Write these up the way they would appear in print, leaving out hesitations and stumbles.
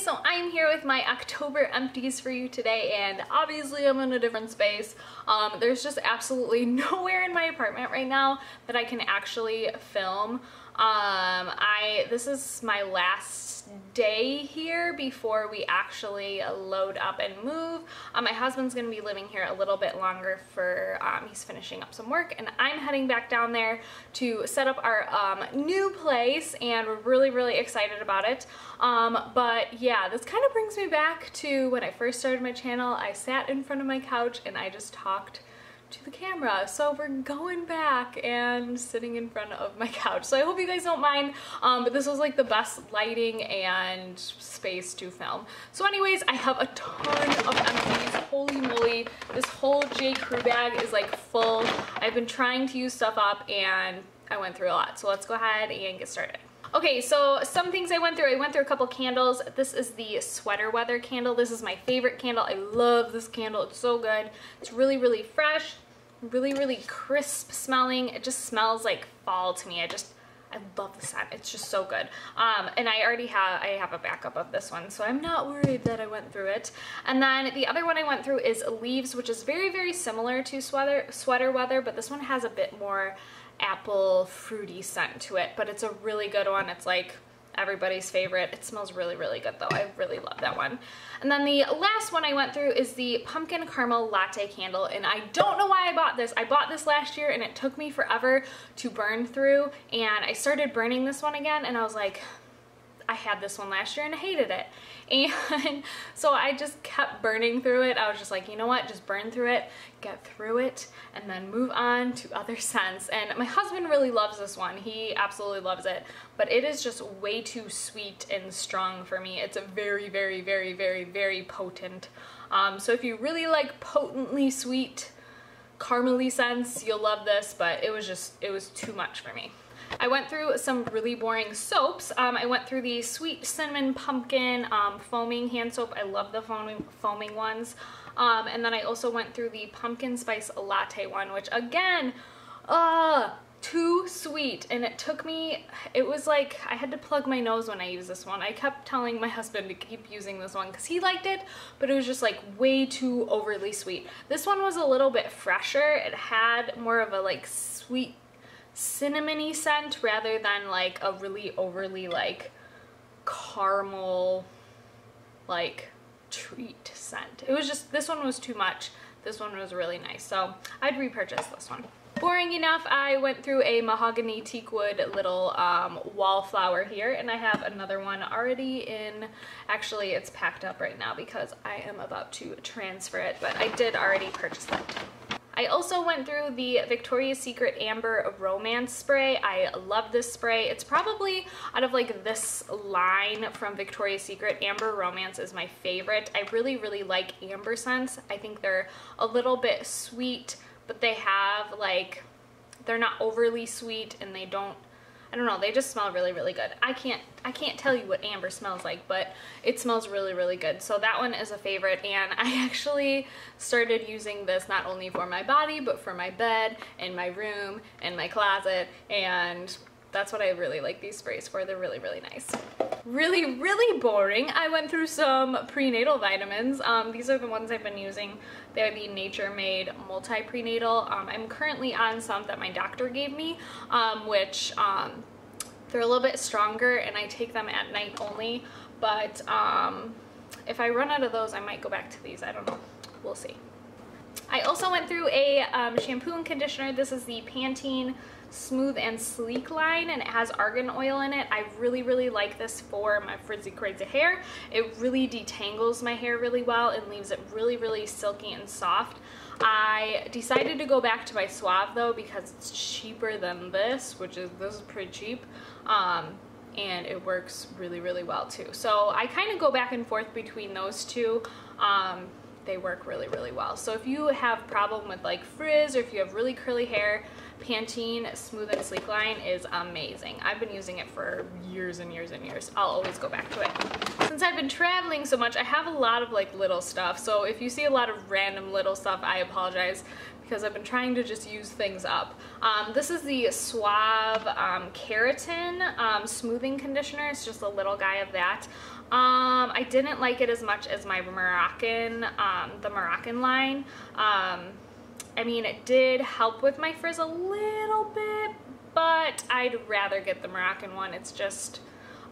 so I'm here with my October empties for you today, and obviously I'm in a different space. There's just absolutely nowhere in my apartment right now that I can actually film. This is my last day here before we actually load up and move. My husband's gonna be living here a little bit longer for, he's finishing up some work, and I'm heading back down there to set up our new place, and we're really excited about it. But yeah, this kind of brings me back to when I first started my channel. I sat in front of my couch and I just talked to the camera. So we're going back and sitting in front of my couch. So I hope you guys don't mind, but this was like the best lighting and space to film. So anyways, I have a ton of empties. Holy moly, this whole J. Crew bag is like full. I've been trying to use stuff up and I went through a lot. So let's go ahead and get started. Okay, so some things I went through a couple candles. This is the Sweater Weather candle. This is my favorite candle. I love this candle. It's so good. It's really fresh, really crisp smelling. It just smells like fall to me. I love the scent. It's just so good. And I have a backup of this one, so I'm not worried that I went through it. And then the other one I went through is Leaves, which is very similar to Sweater Weather, but this one has a bit more apple fruity scent to it, but it's a really good one. It's like everybody's favorite. It smells really good though. I really love that one. And then the last one I went through is the Pumpkin Caramel Latte candle, and I don't know why I bought this. I bought this last year and it took me forever to burn through, and I started burning this one again and I was like, I had this one last year and I hated it. And so I just kept burning through it. I was just like, you know what, just burn through it, get through it, and then move on to other scents. And my husband really loves this one. He absolutely loves it, but it is just way too sweet and strong for me. It's a very potent. So if you really like potently sweet caramely scents, you'll love this, but it was too much for me. I went through some really boring soaps. I went through the Sweet Cinnamon Pumpkin foaming hand soap. I love the foaming ones. And then I also went through the Pumpkin Spice Latte one, which again, too sweet. And it was like I had to plug my nose when I used this one. I kept telling my husband to keep using this one because he liked it, but it was just like way too overly sweet. This one was a little bit fresher. It had more of a like sweet cinnamony scent rather than like a really overly like caramel like treat scent. It was just, this one was too much. This one was really nice, so I'd repurchase this one. Boring enough, I went through a mahogany teakwood little wallflower here, and I have another one already in, actually it's packed up right now because I am about to transfer it, but I did already purchase that. I also went through the Victoria's Secret Amber Romance Spray. I love this spray. It's probably, out of like this line from Victoria's Secret, Amber Romance is my favorite. I really like amber scents. I think they're a little bit sweet, but they have like, they're not overly sweet, and they don't, I don't know, they just smell really good. I can't tell you what amber smells like, but it smells really good. So that one is a favorite, and I actually started using this not only for my body, but for my bed, and my room, and my closet, and that's what I really like these sprays for. They're really nice. Really boring. I went through some prenatal vitamins. These are the ones I've been using. They're the Nature Made Multi-Prenatal. I'm currently on some that my doctor gave me, which they're a little bit stronger, and I take them at night only, but if I run out of those, I might go back to these. I don't know. We'll see. I also went through a shampoo and conditioner. This is the Pantene Smooth and Sleek line, and it has argan oil in it. I really like this for my frizzy crazy hair. It really detangles my hair really well and leaves it really silky and soft. I decided to go back to my Suave though because it's cheaper than this, this is pretty cheap, and it works really well too. So I kind of go back and forth between those two. They work really well. So if you have problem with like frizz, or if you have really curly hair, Pantene Smooth and Sleek line is amazing. I've been using it for years and years. I'll always go back to it. Since I've been traveling so much, I have a lot of like little stuff. So if you see a lot of random little stuff, I apologize because I've been trying to just use things up. This is the Suave Keratin Smoothing Conditioner. It's just a little guy of that. I didn't like it as much as my Moroccan, the Moroccan line. I mean, it did help with my frizz a little bit, but I'd rather get the Moroccan one. It's just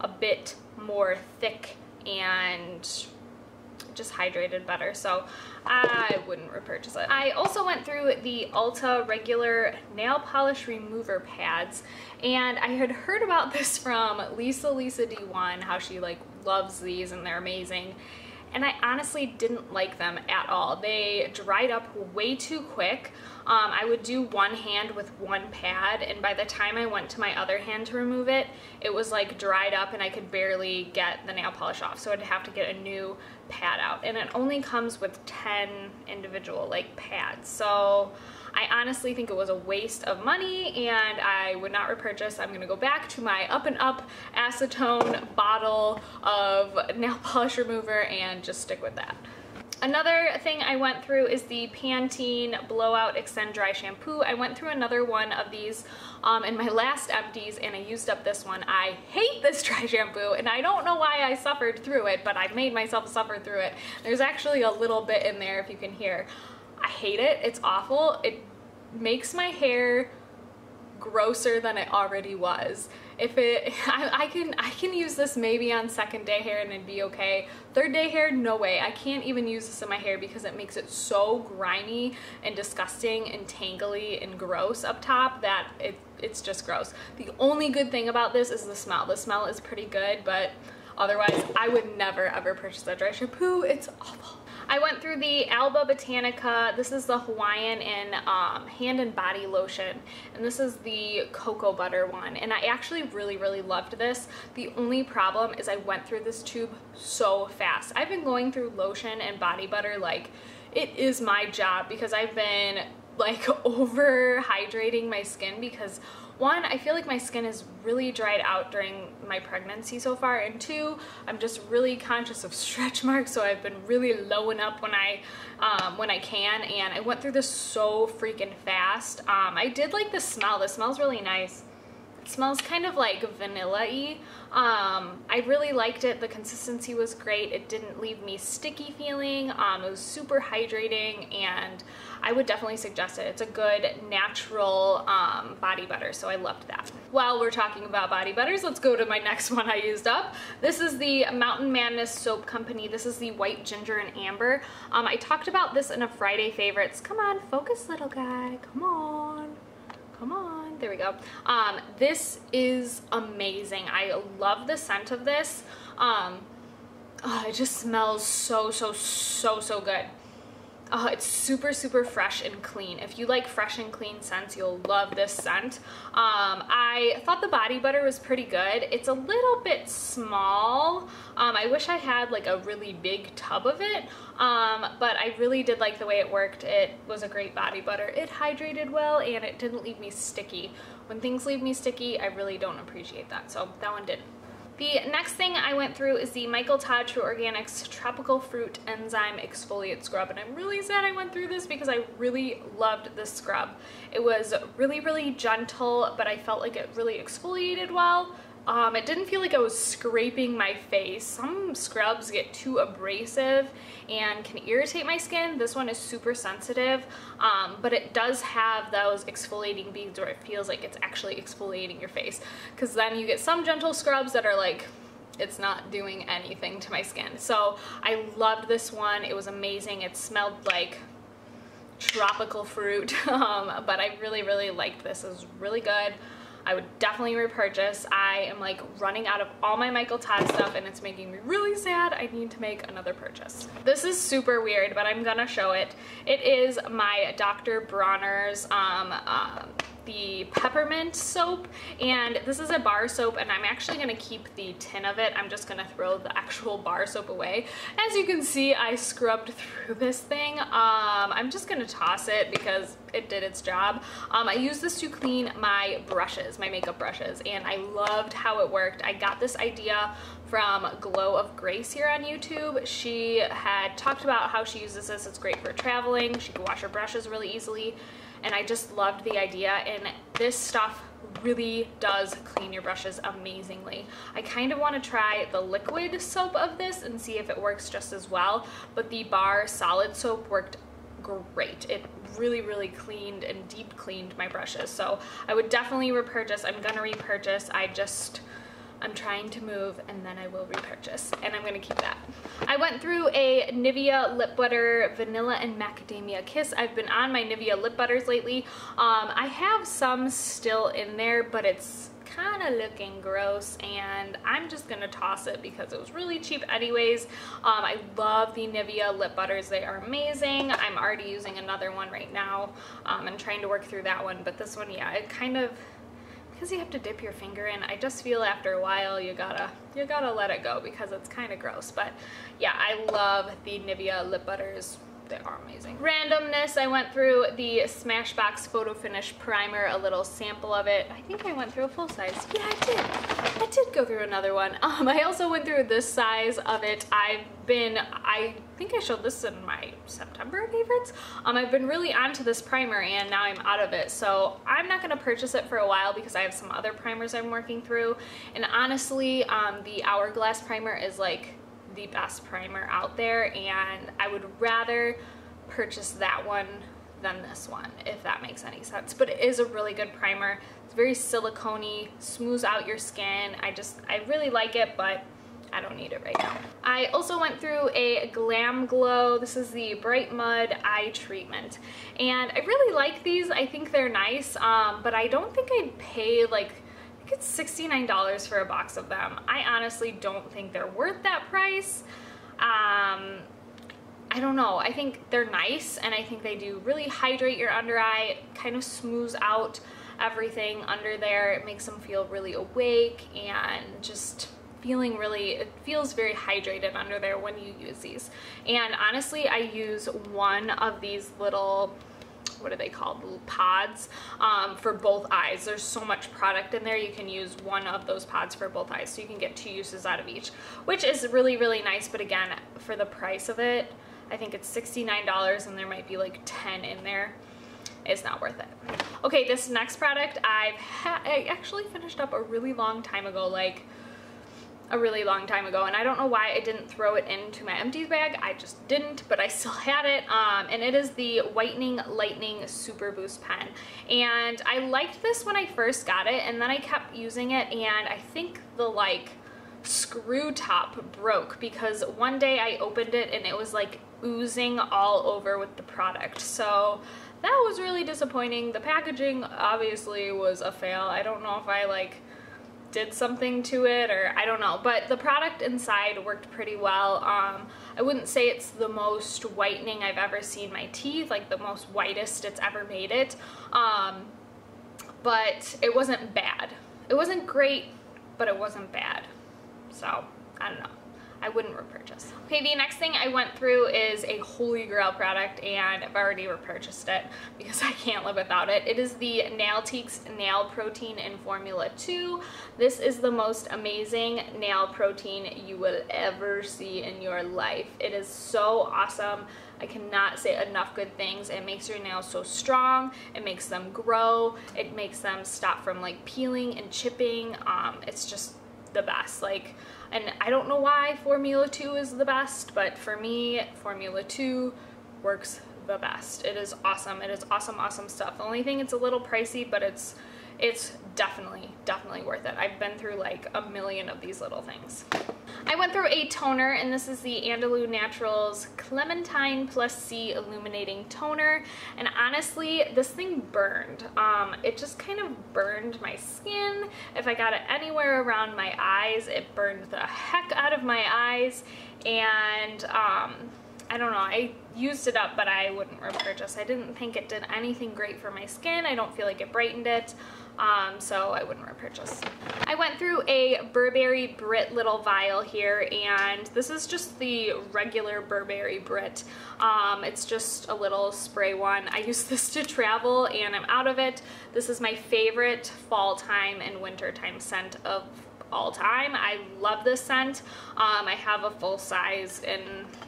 a bit more thick and just hydrated better, so I wouldn't repurchase it. I also went through the Ulta regular nail polish remover pads, and I had heard about this from Lisa D1, how she like loves these and they're amazing. And I honestly didn't like them at all. They dried up way too quick. I would do one hand with one pad, and by the time I went to my other hand to remove it, it was like dried up and I could barely get the nail polish off. So I'd have to get a new pad out. And it only comes with 10 individual like pads. So I honestly think it was a waste of money and I would not repurchase. I'm gonna go back to my Up and Up acetone bottle of nail polish remover and just stick with that. Another thing I went through is the Pantene Blowout Extend Dry Shampoo. I went through another one of these in my last empties and I used up this one. I hate this dry shampoo and I don't know why I suffered through it, but I made myself suffer through it. There's actually a little bit in there if you can hear. I hate it. It's awful. It makes my hair grosser than it already was. If it, I can use this maybe on second day hair and it'd be okay. Third day hair, no way. I can't even use this in my hair because it makes it so grimy and disgusting and tangly and gross up top that it's just gross. The only good thing about this is the smell. The smell is pretty good, but otherwise I would never ever purchase that dry shampoo. It's awful. I went through the Alba Botanica. This is the Hawaiian and hand and body lotion, and this is the cocoa butter one, and I actually really loved this. The only problem is I went through this tube so fast. I've been going through lotion and body butter like it is my job because I've been like over hydrating my skin because one, I feel like my skin is really dried out during my pregnancy so far, and two, I'm just really conscious of stretch marks, so I've been really lowing up when I can, and I went through this so freaking fast. I did like the smell. The smell's really nice. It smells kind of like vanilla-y. I really liked it. The consistency was great. It didn't leave me sticky feeling. It was super hydrating, and I would definitely suggest it. It's a good natural body butter, so I loved that. While we're talking about body butters, let's go to my next one I used up. This is the Mountain Madness Soap Company. This is the White Ginger and Amber. I talked about this in a Friday favorites. Come on, focus, little guy. Come on. Come on, there we go. This is amazing. I love the scent of this. It just smells so good. It's super fresh and clean. If you like fresh and clean scents, you'll love this scent. I thought the body butter was pretty good. It's a little bit small. I wish I had like a really big tub of it, but I really did like the way it worked. It was a great body butter. It hydrated well and it didn't leave me sticky. When things leave me sticky, I really don't appreciate that, so that one didn't. The next thing I went through is the Michael Todd True Organics Tropical Fruit Enzyme Exfoliate Scrub, and I'm really sad I went through this because I really loved this scrub. It was really gentle, but I felt like it really exfoliated well. It didn't feel like I was scraping my face. Some scrubs get too abrasive and can irritate my skin. This one is super sensitive, but it does have those exfoliating beads where it feels like it's actually exfoliating your face. Because then you get some gentle scrubs that are like, it's not doing anything to my skin. So I loved this one. It was amazing. It smelled like tropical fruit, but I really liked this. It was really good. I would definitely repurchase. I am like running out of all my Michael Todd stuff and it's making me really sad. I need to make another purchase. This is super weird, but I'm gonna show it. It is my Dr. Bronner's the peppermint soap, and this is a bar soap, and I'm actually gonna keep the tin of it. I'm just gonna throw the actual bar soap away. As you can see, I scrubbed through this thing. I'm just gonna toss it because it did its job. I used this to clean my brushes, my makeup brushes, and I loved how it worked. I got this idea from Glow of Grace here on YouTube. She had talked about how she uses this. It's great for traveling. She can wash her brushes really easily, and I just loved the idea, and this stuff really does clean your brushes amazingly. I kind of want to try the liquid soap of this and see if it works just as well, but the bar solid soap worked great. It really cleaned and deep cleaned my brushes, so I would definitely repurchase. I'm gonna repurchase. I'm trying to move and then I will repurchase, and I'm gonna keep that. I went through a Nivea lip butter vanilla and macadamia kiss. I've been on my Nivea lip butters lately. I have some still in there, but it's kind of looking gross and I'm just gonna toss it because it was really cheap anyways. I love the Nivea lip butters. They are amazing. I'm already using another one right now. I'm trying to work through that one, but this one, yeah, it kind of, because you have to dip your finger in, I just feel after a while you gotta let it go because it's kind of gross. But yeah, I love the Nivea lip butters. They are amazing. Randomness, I went through the Smashbox Photo Finish Primer, a little sample of it. I think I went through a full size. Yeah, I did go through another one. I also went through this size of it. I think I showed this in my September favorites. I've been really onto this primer and now I'm out of it. So I'm not gonna purchase it for a while because I have some other primers I'm working through. And honestly, the Hourglass primer is like the best primer out there, and I would rather purchase that one than this one, if that makes any sense. But it is a really good primer. It's very silicone-y, smooths out your skin. I really like it, but I don't need it right now. I also went through a Glam Glow. This is the Bright Mud Eye Treatment. And I really like these. I think they're nice, but I don't think I'd pay like, I think it's $69 for a box of them. I honestly don't think they're worth that price. I don't know. I think they're nice, and I think they do really hydrate your under eye, kind of smooths out everything under there. It makes them feel really awake and just feeling really, it feels very hydrated under there when you use these. And honestly, I use one of these little, what are they called, little pods, for both eyes. There's so much product in there, you can use one of those pods for both eyes, so you can get 2 uses out of each, which is really nice. But again, for the price of it, I think it's $69 and there might be like 10 in there. It's not worth it. Okay, this next product I actually finished up a really long time ago, like a really long time ago, and I don't know why I didn't throw it into my empties bag. I just didn't, but I still had it, and it is the Whitening Lightning Super Boost Pen. And I liked this when I first got it, and then I kept using it, and I think the like screw top broke because one day I opened it and it was like oozing all over with the product. So that was really disappointing. The packaging obviously was a fail. I don't know if I like did something to it, or I don't know, but the product inside worked pretty well. I wouldn't say it's the most whitening I've ever seen my teeth, like the most whitest it's ever made it, but it wasn't bad. It wasn't great, but it wasn't bad. So I don't know, I wouldn't repurchase. Okay, the next thing I went through is a holy grail product, and I've already repurchased it because I can't live without it. It is the Nailtique's Nail Protein in Formula 2. This is the most amazing nail protein you will ever see in your life. It is so awesome. I cannot say enough good things. It makes your nails so strong. It makes them grow. It makes them stop from like peeling and chipping. It's just the best. Like, and I don't know why Formula 2 is the best, but for me, Formula 2 works the best. It is awesome. It is awesome stuff. The only thing, it's a little pricey, but it's definitely worth it. I've been through like a million of these little things. I went through a toner, and this is the Andalou Naturals Clementine Plus C Illuminating Toner, and honestly, this thing burned. It just kind of burned my skin. If I got it anywhere around my eyes, it burned the heck out of my eyes, and I don't know, I used it up, but I wouldn't repurchase. I didn't think it did anything great for my skin. I don't feel like it brightened it, so I wouldn't repurchase. I went through a Burberry Brit little vial here, and this is just the regular Burberry Brit. It's just a little spray one. I use this to travel, and I'm out of it. This is my favorite fall time and winter time scent of all time. I love this scent. I have a full size in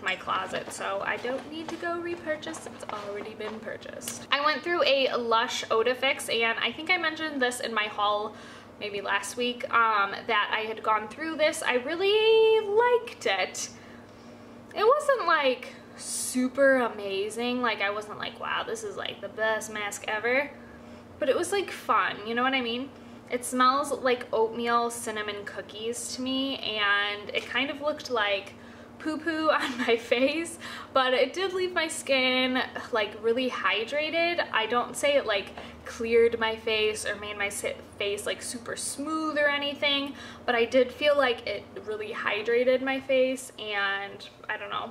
my closet, so I don't need to go repurchase. It's already been purchased. I went through a Lush Odafix, and I think I mentioned this in my haul maybe last week, that I had gone through this. I really liked it. It wasn't like super amazing. Like, I wasn't like, wow, this is like the best mask ever. But it was like fun, you know what I mean? It smells like oatmeal cinnamon cookies to me, and it kind of looked like poo-poo on my face, but it did leave my skin like really hydrated. I don't say it like cleared my face or made my face like super smooth or anything, but I did feel like it really hydrated my face, and I don't know.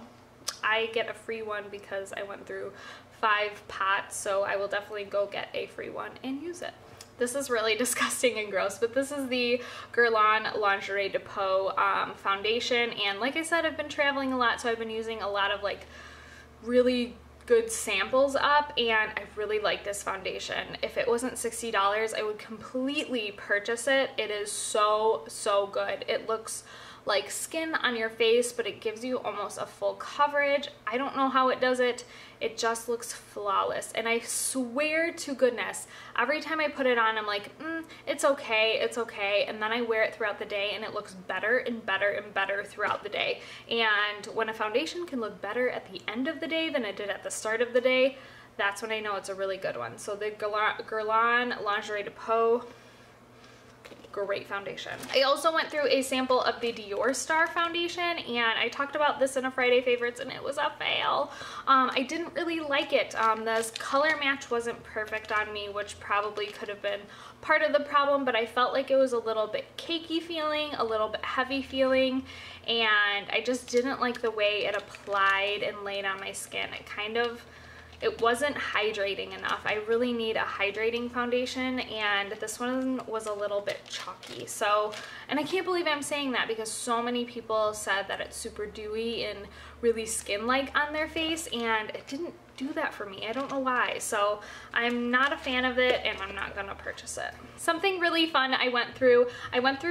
I get a free one because I went through 5 pots, so I will definitely go get a free one and use it. This is really disgusting and gross, but this is the Guerlain Lingerie Depot foundation, and like I said, I've been traveling a lot, so I've been using a lot of like really good samples up, and I really like this foundation. If it wasn't $60, I would completely purchase it. It is so good. It looks like skin on your face, but it gives you almost a full coverage. I don't know how it does it. It just looks flawless, and I swear to goodness, every time I put it on, I'm like, it's okay, it's okay, and then I wear it throughout the day, and it looks better and better and better throughout the day. And when a foundation can look better at the end of the day than it did at the start of the day, that's when I know it's a really good one. So the Guerlain Lingerie Depot, great foundation. I also went through a sample of the Dior Star foundation, and I talked about this in a Friday favorites, and it was a fail. I didn't really like it. The color match wasn't perfect on me, which probably could have been part of the problem, but I felt like it was a little bit cakey feeling, a little bit heavy feeling, and I just didn't like the way it applied and laid on my skin. It wasn't hydrating enough. I really need a hydrating foundation, and this one was a little bit chalky. So, and I can't believe I'm saying that because so many people said that it's super dewy and really skin-like on their face, and it didn't do that for me. I don't know why. So I'm not a fan of it, and I'm not gonna purchase it. Something really fun I went through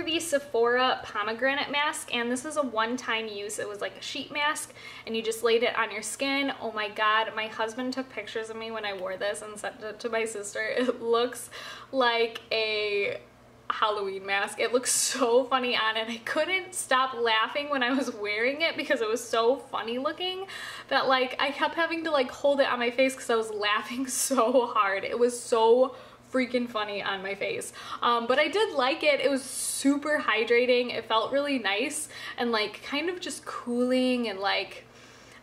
the Sephora pomegranate mask, and this is a one-time use. It was like a sheet mask, and you just laid it on your skin. Oh my god, my husband took pictures of me when I wore this and sent it to my sister. It looks like a Halloween mask. It looks so funny on, and I couldn't stop laughing when I was wearing it because it was so funny looking that like I kept having to like hold it on my face because I was laughing so hard. It was so freaking funny on my face. But I did like it. It was super hydrating. It felt really nice and like kind of just cooling, and like,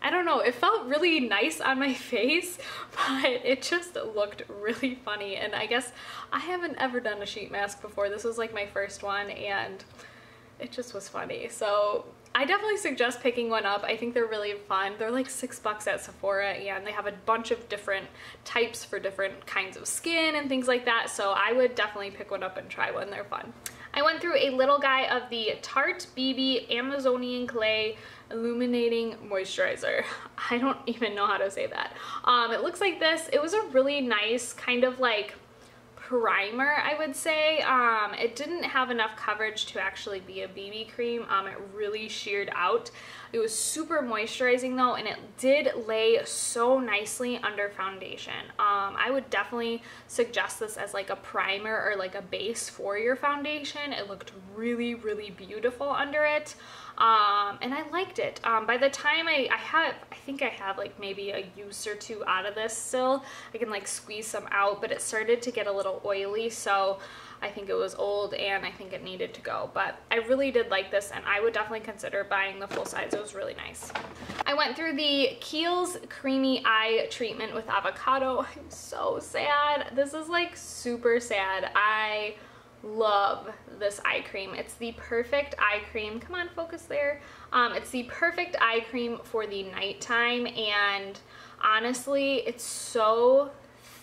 I don't know, it felt really nice on my face, but it just looked really funny. And I guess I haven't ever done a sheet mask before. This was like my first one, and it just was funny. So I definitely suggest picking one up. I think they're really fun. They're like $6 at Sephora, and they have a bunch of different types for different kinds of skin and things like that. So I would definitely pick one up and try one. They're fun. I went through a little guy of the Tarte BB Amazonian Clay Illuminating Moisturizer. I don't even know how to say that. It looks like this. It was a really nice kind of like primer, I would say. It didn't have enough coverage to actually be a BB cream. It really sheared out. It was super moisturizing though, and it did lay so nicely under foundation. I would definitely suggest this as like a primer or like a base for your foundation. It looked really beautiful under it. And I liked it. By the time I think I have like maybe a use or two out of this still. I can like squeeze some out, but it started to get a little oily, so I think it was old and I think it needed to go. But I really did like this, and I would definitely consider buying the full size. It was really nice. I went through the Kiehl's Creamy Eye Treatment with Avocado. I'm so sad. This is like super sad. I love this eye cream. It's the perfect eye cream. Come on, focus there. It's the perfect eye cream for the nighttime, and honestly, it's so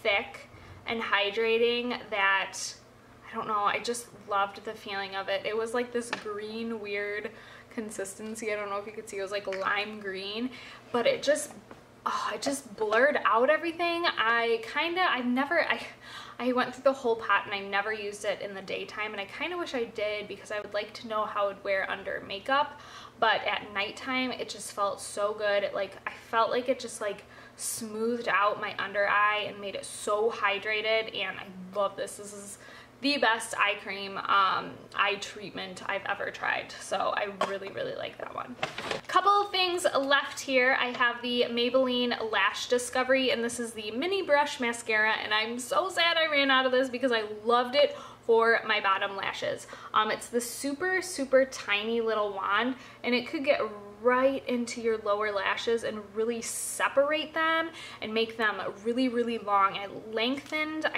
thick and hydrating that I don't know, I just loved the feeling of it. It was like this green weird consistency. I don't know if you could see, it was like lime green, but it just oh, it just blurred out everything. I went through the whole pot and I never used it in the daytime, and I kind of wish I did because I would like to know how it would wear under makeup, but at nighttime it just felt so good. I felt like it just like smoothed out my under eye and made it so hydrated, and I love this. This is the best eye cream, eye treatment I've ever tried. So I really, really like that one. Couple of things left here. I have the Maybelline Lash Discovery, and this is the mini brush mascara, and I'm so sad I ran out of this because I loved it for my bottom lashes. It's the super, super tiny little wand, and it could get right into your lower lashes and really separate them and make them really, really long. I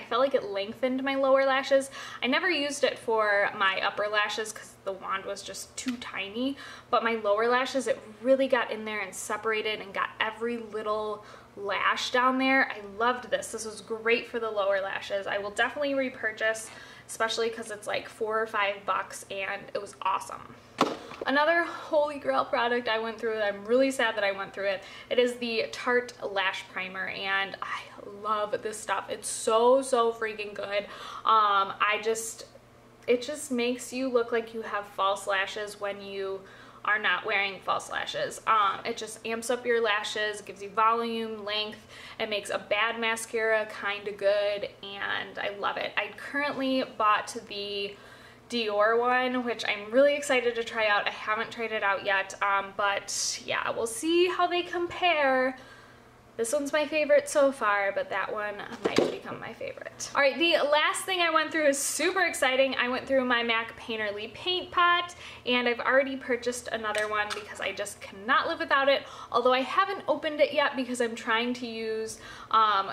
felt like it lengthened my lower lashes. I never used it for my upper lashes because the wand was just too tiny, but my lower lashes, it really got in there and separated and got every little lash down there. I loved this. This was great for the lower lashes. I will definitely repurchase, especially because it's like $4 or $5 and it was awesome. Another holy grail product I went through that I'm really sad that I went through it. It is the Tarte Lash Primer, and I love this stuff. It's so, so freaking good. It just makes you look like you have false lashes when you are not wearing false lashes. It just amps up your lashes, gives you volume, length, it makes a bad mascara kind of good, and I love it. I currently bought the Dior one, which I'm really excited to try out. I haven't tried it out yet, but yeah, we'll see how they compare. This one's my favorite so far, but that one might become my favorite. All right, the last thing I went through is super exciting. I went through my MAC Painterly paint pot, and I've already purchased another one because I just cannot live without it, although I haven't opened it yet because I'm trying to use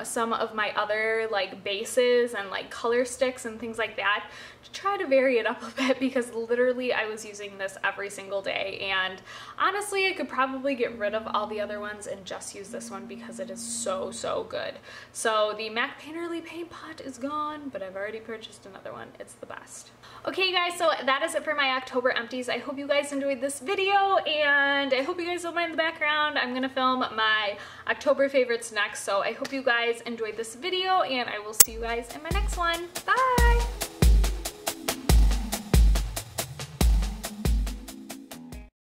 some of my other like bases and like color sticks and things like that to try to vary it up a bit, because literally I was using this every single day, and honestly I could probably get rid of all the other ones and just use this one because it is so, so good. So the MAC Painterly paint pot is gone, but I've already purchased another one. It's the best. Okay guys, so that is it for my October empties. I hope you guys enjoyed this video, and I hope you guys don't mind the background. I'm gonna film my October favorites next, so I hope you guys enjoyed this video, and I will see you guys in my next one. Bye!